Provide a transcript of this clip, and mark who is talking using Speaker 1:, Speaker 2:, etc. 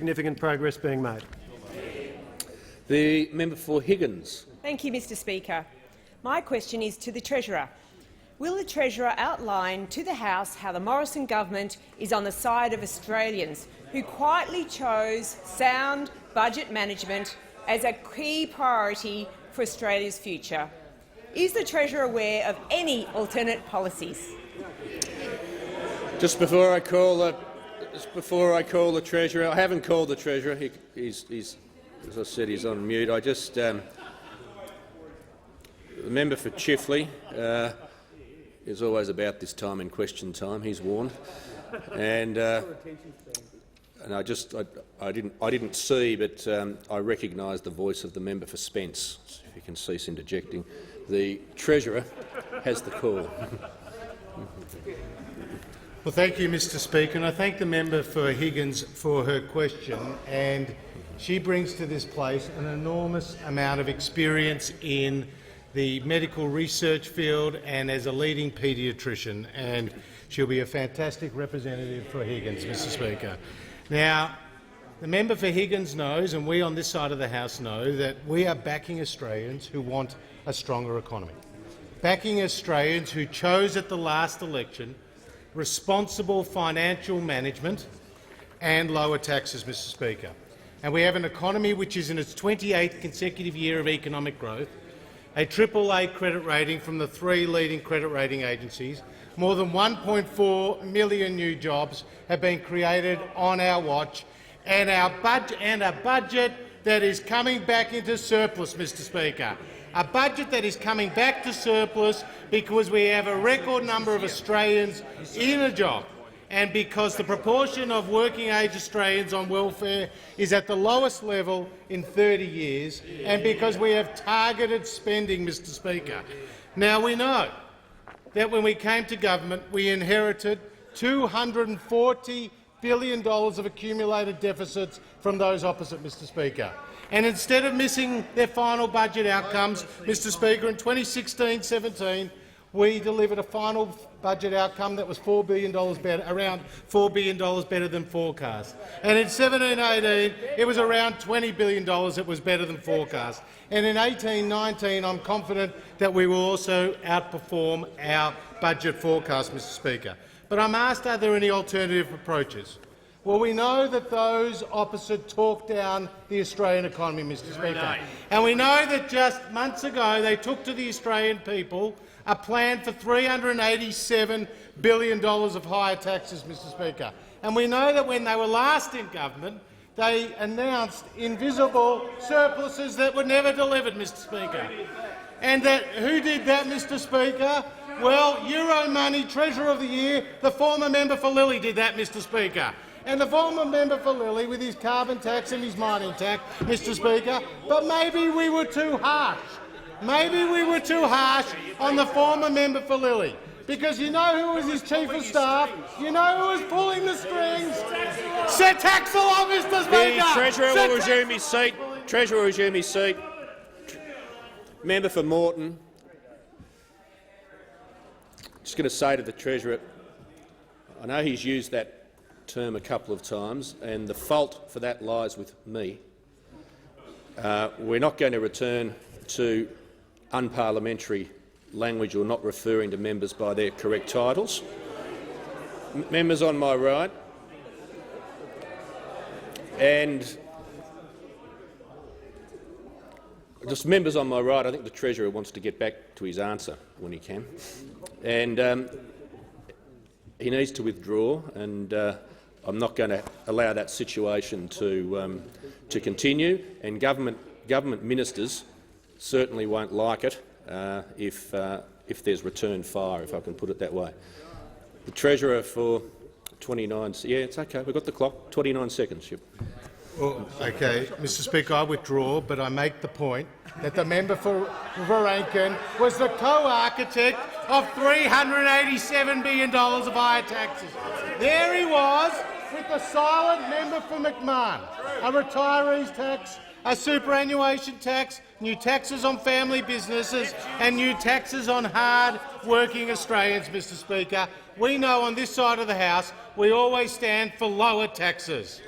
Speaker 1: Significant progress being made.
Speaker 2: The member for Higgins.
Speaker 3: Thank you, Mr Speaker. My question is to the Treasurer. Will the Treasurer outline to the House how the Morrison government is on the side of Australians who quietly chose sound budget management as a key priority for Australia's future? Is the Treasurer aware of any alternate policies?
Speaker 2: Just before I call the Treasurer, I haven't called the Treasurer. He's, as I said, he's on mute. The member for Chifley is always about this time in question time. He's warned, and I didn't see, but I recognise the voice of the member for Spence. So if you can cease interjecting, the Treasurer has the call.
Speaker 4: Well, thank you, Mr Speaker, and I thank the member for Higgins for her question. And she brings to this place an enormous amount of experience in the medical research field and as a leading paediatrician, and she'll be a fantastic representative for Higgins, Mr Speaker. Now, the member for Higgins knows, and we on this side of the House know, that we are backing Australians who want a stronger economy, backing Australians who chose at the last election responsible financial management and lower taxes, Mr Speaker. And we have an economy which is in its 28th consecutive year of economic growth, a AAA credit rating from the 3 leading credit rating agencies. More than 1.4 million new jobs have been created on our watch, and a budget that is coming back into surplus, Mr Speaker. A budget that is coming back to surplus because we have a record number of Australians in a job, and because the proportion of working-age Australians on welfare is at the lowest level in 30 years, and because we have targeted spending, Mr Speaker. Now, we know that when we came to government, we inherited $240 billion of accumulated deficits from those opposite, Mr Speaker. And instead of missing their final budget outcomes, Mr Speaker, in 2016-17, we delivered a final budget outcome that was $4 billion better, around $4 billion better than forecast. And in 17-18, it was around $20 billion that was better than forecast. And in 18-19, I'm confident that we will also outperform our budget forecast, Mr Speaker. But I'm asked, are there any alternative approaches? Well, we know that those opposite talked down the Australian economy, Mr Speaker. And we know that just months ago they took to the Australian people a plan for $387 billion of higher taxes, Mr Speaker. And we know that when they were last in government, they announced invisible surpluses that were never delivered, Mr Speaker. And who did that, Mr Speaker? Well, Euromoney Treasurer of the Year, the former member for Lilly, did that, Mr Speaker. And the former member for Lilly with his carbon tax and his mining tax, Mr Speaker. But maybe we were too harsh. Maybe we were too harsh on the former member for Lilly. Because you know who was his chief of staff? You know who was pulling the strings? Set tax law, Mr Speaker!
Speaker 2: The Treasurer will resume his seat. Treasurer will resume his seat. Member for Moreton. Just going to say to the Treasurer, I know he's used that term a couple of times, and the fault for that lies with me. We're not going to return to unparliamentary language or not referring to members by their correct titles. Members on my right, and just members on my right, I think the Treasurer wants to get back to his answer when he can, and he needs to withdraw, and I'm not going to allow that situation to continue, and government ministers certainly won't like it if there's return fire, if I can put it that way. The Treasurer for 29. Yeah, it's okay. We've got the clock. 29 seconds. Yep.
Speaker 4: Well, okay, Mr Speaker, I withdraw, but I make the point that the member for Rankin was the co-architect of $387 billion of higher taxes. There he was with the silent member for McMahon, a retirees tax, a superannuation tax, new taxes on family businesses and new taxes on hard-working Australians, Mr Speaker. We know on this side of the House we always stand for lower taxes.